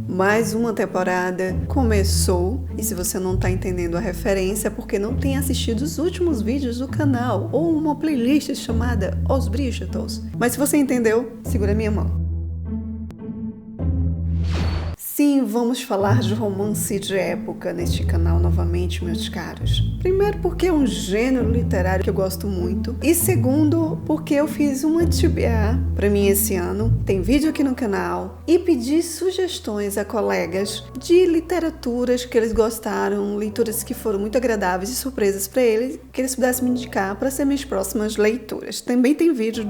Mais uma temporada começou e se você não está entendendo a referência é porque não tem assistido os últimos vídeos do canal ou uma playlist chamada Os Bridgertons. Mas se você entendeu, segura minha mão. Sim, vamos falar de romance de época neste canal novamente, meus caros. Primeiro porque é um gênero literário que eu gosto muito. E segundo, porque eu fiz uma TBA para mim esse ano. Tem vídeo aqui no canal. E pedi sugestões a colegas de literaturas que eles gostaram, leituras que foram muito agradáveis e surpresas para eles, que eles pudessem me indicar para ser minhas próximas leituras. Também tem vídeo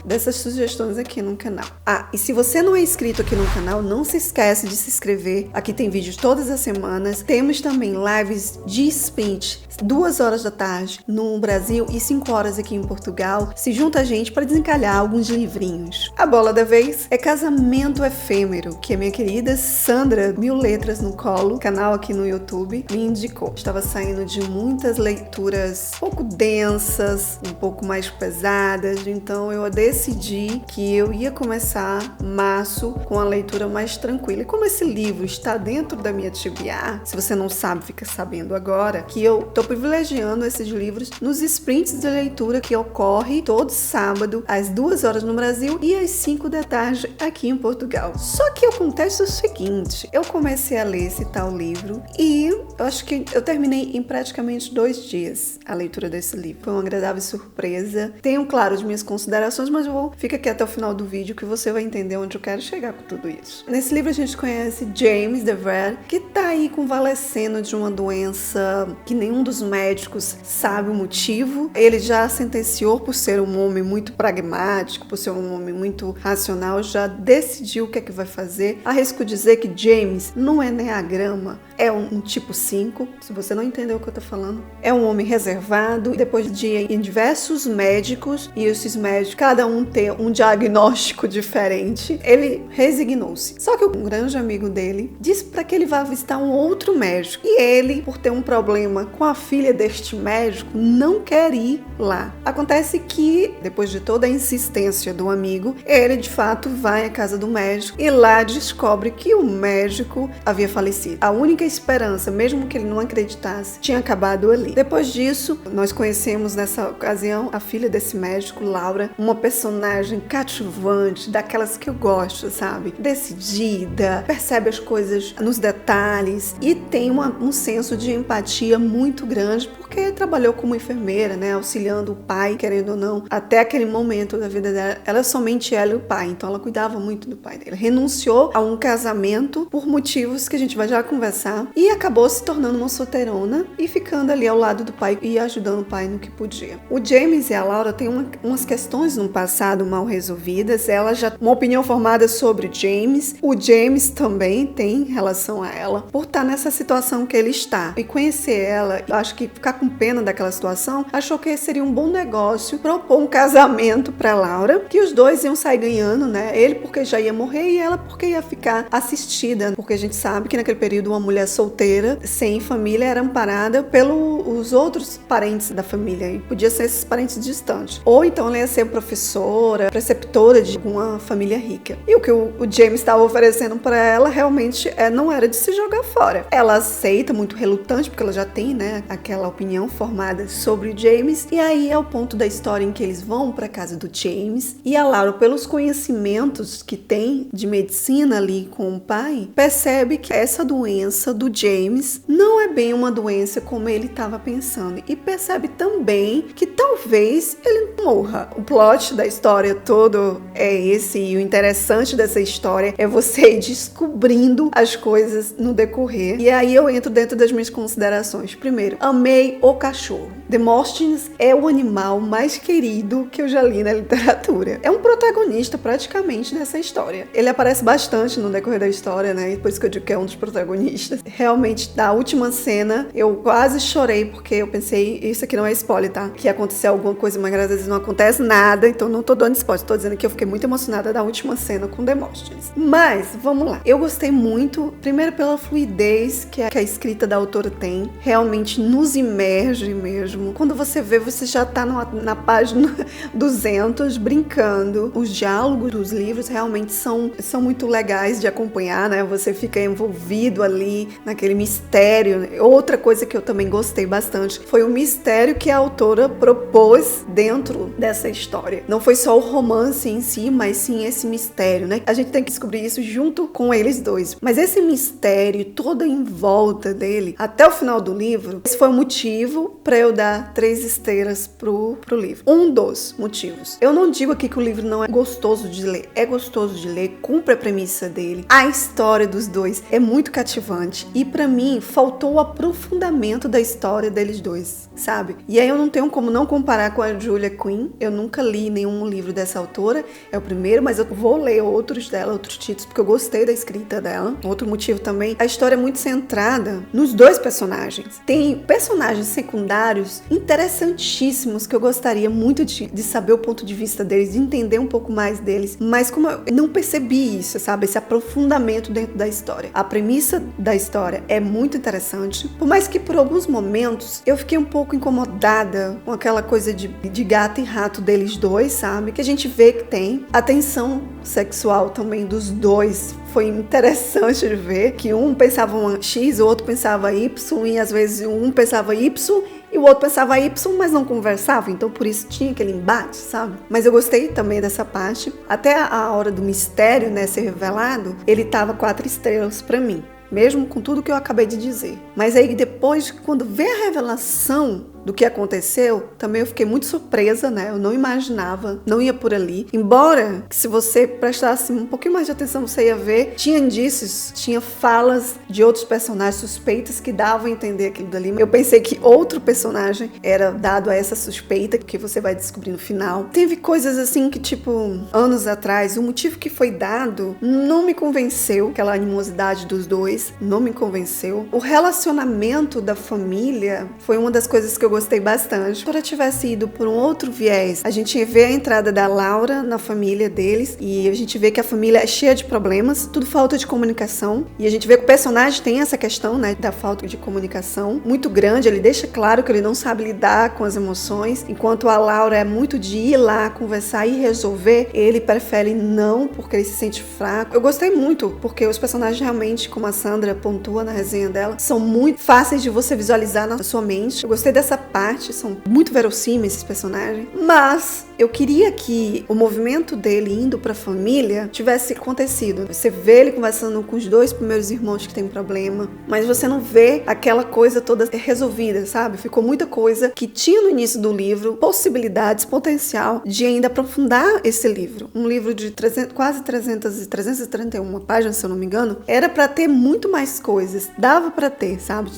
dessas sugestões aqui no canal. Ah, e se você não é inscrito aqui no canal, não se esquece de se inscrever. Aqui tem vídeos todas as semanas. Temos também lives de speech, 2 horas da tarde no Brasil e 5 horas aqui em Portugal. Se junta a gente para desencalhar alguns livrinhos. A bola da vez é Casamento Efêmero, que a minha querida Sandra, 1000 letras no colo, canal aqui no YouTube, me indicou. Estava saindo de muitas leituras um pouco densas, um pouco mais pesadas, então eu decidi que eu ia começar março com a leitura mais tranquila. E como esse livro está dentro da minha TBA, se você não sabe, fica sabendo agora, que eu estou privilegiando esses livros nos sprints de leitura que ocorre todo sábado, às 2 horas no Brasil e às 5 da tarde aqui em Portugal. Só que acontece o seguinte, eu comecei a ler esse tal livro e eu acho que eu terminei em praticamente 2 dias a leitura desse livro. Foi uma agradável surpresa. Tenho, claro, as minhas considerações, mas fica aqui até o final do vídeo que você vai entender onde eu quero chegar com tudo isso. Nesse livro a gente conhece James DeVere, que tá aí convalescendo de uma doença que nenhum dos médicos sabe o motivo. Ele já sentenciou por ser um homem muito pragmático, por ser um homem muito racional, já decidiu o que é que vai fazer. Arrisco dizer que James no enneagrama é um tipo 5, se você não entendeu o que eu tô falando. É um homem reservado, depois de ir em diversos médicos, e esses médicos, cada um ter um diagnóstico diferente, ele resignou-se. Só que um grande amigo dele disse para que ele vá visitar um outro médico. E ele, por ter um problema com a filha deste médico, não quer ir lá. Acontece que, depois de toda a insistência do amigo, ele de fato vai à casa do médico e lá descobre que o médico havia falecido. A única esperança, mesmo que ele não acreditasse, tinha acabado ali. Depois disso, nós conhecemos nessa ocasião a filha desse médico, Laura, uma personagem cativante, daquelas que eu gosto, sabe? Decidida, percebe as coisas nos detalhes e tem um senso de empatia muito grande porque trabalhou como enfermeira, né, auxiliando o pai, querendo ou não, até aquele momento da vida dela, era somente ela e o pai, então ela cuidava muito do pai dele. Renunciou a um casamento por motivos que a gente vai já conversar e acabou se tornando uma solteirona e ficando ali ao lado do pai e ajudando o pai no que podia. O James e a Laura têm umas questões no passado mal resolvidas, ela já uma opinião formada sobre James, o James também tem relação a ela, por estar nessa situação que ele está. E conhecer ela, acho que ficar com pena daquela situação, achou que seria um bom negócio propor um casamento para Laura, que os dois iam sair ganhando, né? Ele porque já ia morrer e ela porque ia ficar assistida, porque a gente sabe que naquele período uma mulher solteira, sem família, era amparada pelos outros parentes da família e podia ser esses parentes distantes. Ou então ela ia ser professora, preceptora de uma família rica. E o que o James estava oferecendo para ela realmente não era de se jogar fora. Ela aceita, muito relutante, porque ela já tem, né, aquela opinião formada sobre o James. E aí é o ponto da história em que eles vão para casa do James e a Laura, pelos conhecimentos que tem de medicina ali com o pai, percebe que essa doença do James não é bem uma doença como ele estava pensando e percebe também que talvez ele morra. O plot da história todo é esse e o interessante dessa história é você ir descobrindo as coisas no decorrer. E aí eu entro dentro das minhas considerações. Primeiro, amei o cachorro. Demóstenes é o animal mais querido que eu já li na literatura. É um protagonista praticamente dessa história. Ele aparece bastante no decorrer da história, né? Por isso que eu digo que é um dos protagonistas. Realmente, da última cena, eu quase chorei porque eu pensei, isso aqui não é spoiler, tá? Que ia acontecer alguma coisa, mas às vezes não acontece nada, então não tô dando spoiler. Tô dizendo que eu fiquei muito emocionada da última cena com Demóstenes. Mas, vamos lá. Eu gostei muito, primeiro pela fluidez que a escrita da autora tem. Realmente nos imerge mesmo. mesmo. Quando você vê, você já tá na página 200, brincando. Os diálogos dos livros realmente são muito legais de acompanhar, né? Você fica envolvido ali naquele mistério. Outra coisa que eu também gostei bastante foi o mistério que a autora propôs dentro dessa história. Não foi só o romance em si, mas sim esse mistério, né? A gente tem que descobrir isso junto com eles dois. Mas esse mistério, todo em volta dele, até o final do livro, esse foi o motivo para eu dar 3 estrelas pro livro. Um dos motivos. Eu não digo aqui que o livro não é gostoso de ler. É gostoso de ler, cumpre a premissa dele. A história dos dois é muito cativante. E para mim, faltou o aprofundamento da história deles dois, sabe? E aí eu não tenho como não comparar com a Julia Quinn. Eu nunca li nenhum livro dessa autora. É o primeiro, mas eu vou ler outros dela, outros títulos, porque eu gostei da escrita dela. Outro motivo também, a história é muito centrada nos dois personagens. Tem personagens secundários interessantíssimos que eu gostaria muito de saber o ponto de vista deles, de entender um pouco mais deles, mas como eu não percebi isso, sabe? Esse aprofundamento dentro da história. A premissa da história é muito interessante, por mais que por alguns momentos eu fiquei um pouco incomodada com aquela coisa de gato e rato deles dois, sabe? Que a gente vê que tem. A tensão sexual também dos dois foi interessante de ver, que um pensava um X, o outro pensava Y, e às vezes um pensava Y e o outro pensava Y, mas não conversava, então por isso tinha aquele embate, sabe? Mas eu gostei também dessa parte. Até a hora do mistério, né, ser revelado, ele tava 4 estrelas pra mim, mesmo com tudo que eu acabei de dizer. Mas aí depois, quando vê a revelação do que aconteceu, também eu fiquei muito surpresa, né? Eu não imaginava, não ia por ali. Embora, se você prestasse um pouquinho mais de atenção, você ia ver, tinha indícios, tinha falas de outros personagens suspeitas que davam a entender aquilo dali. Eu pensei que outro personagem era dado a essa suspeita, que você vai descobrir no final. Teve coisas assim que, tipo, anos atrás, o motivo que foi dado não me convenceu, aquela animosidade dos dois, não me convenceu. O relacionamento da família foi uma das coisas que eu gostei bastante. Se eu tivesse ido por um outro viés, a gente vê a entrada da Laura na família deles e a gente vê que a família é cheia de problemas, tudo falta de comunicação, e a gente vê que o personagem tem essa questão, né, da falta de comunicação muito grande. Ele deixa claro que ele não sabe lidar com as emoções, enquanto a Laura é muito de ir lá conversar e resolver, ele prefere não, porque ele se sente fraco. Eu gostei muito, porque os personagens realmente, como a Sandra pontua na resenha dela, são muito fáceis de você visualizar na sua mente. Eu gostei dessa parte, são muito verossímeis esses personagens, mas eu queria que o movimento dele indo pra família tivesse acontecido. Você vê ele conversando com os 2 primeiros irmãos que tem problema, mas você não vê aquela coisa toda resolvida, sabe? Ficou muita coisa que tinha no início do livro, possibilidades, potencial de ainda aprofundar esse livro. Um livro de quase 331 páginas, se eu não me engano, era pra ter muito mais coisas. Dava pra ter, sabe?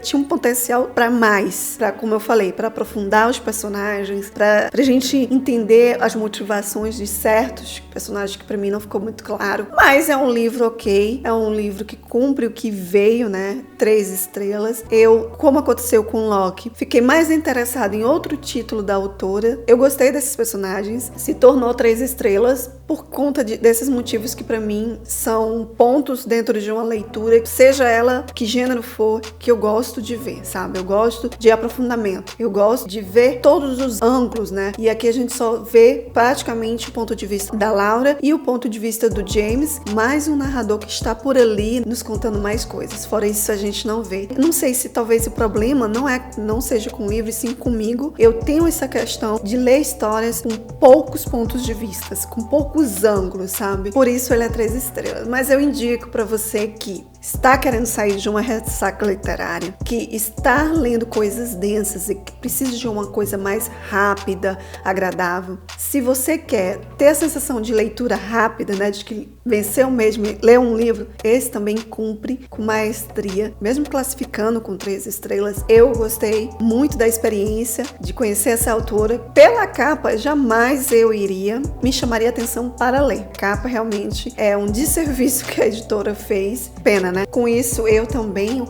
Tinha um potencial pra mais. Pra, como eu falei, pra aprofundar os personagens, pra gente entender as motivações de certos personagens que pra mim não ficou muito claro. Mas é um livro ok, é um livro que cumpre o que veio, né? 3 estrelas. Eu, como aconteceu com Locke, fiquei mais interessada em outro título da autora. Eu gostei desses personagens, se tornou 3 estrelas por conta desses motivos que pra mim são pontos dentro de uma leitura, seja ela que gênero for, que eu gosto de ver, sabe? Eu gosto de aprofundamento, eu gosto de ver todos os ângulos, né? E aqui a gente só vê praticamente o ponto de vista da Laura e o ponto de vista do James, mais um narrador que está por ali nos contando mais coisas. Fora isso, a gente não vê. Eu não sei se talvez o problema não seja com o livro, e sim comigo. Eu tenho essa questão de ler histórias com poucos pontos de vista, com poucos ângulos, sabe? Por isso ele é 3 estrelas. Mas eu indico pra você que está querendo sair de uma ressaca literária, que está lendo coisas densas e que precisa de uma coisa mais rápida, agradável. Se você quer ter a sensação de leitura rápida, né, de que venceu mesmo e leu um livro, esse também cumpre com maestria, mesmo classificando com 3 estrelas. Eu gostei muito da experiência de conhecer essa autora. Pela capa, jamais eu iria, me chamaria atenção para ler. A capa realmente é um desserviço que a editora fez. Pena, né? Com isso, eu também,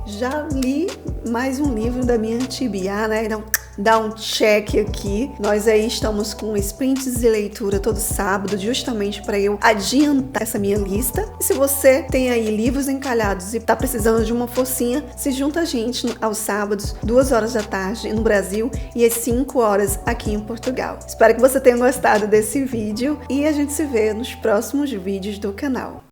já li mais um livro da minha TBA, né? Então, dá um check aqui. Nós aí estamos com sprints de leitura todo sábado, justamente para eu adiantar essa minha lista. E se você tem aí livros encalhados e tá precisando de uma forcinha, se junta a gente aos sábados, 2 horas da tarde no Brasil e às 5 horas aqui em Portugal. Espero que você tenha gostado desse vídeo e a gente se vê nos próximos vídeos do canal.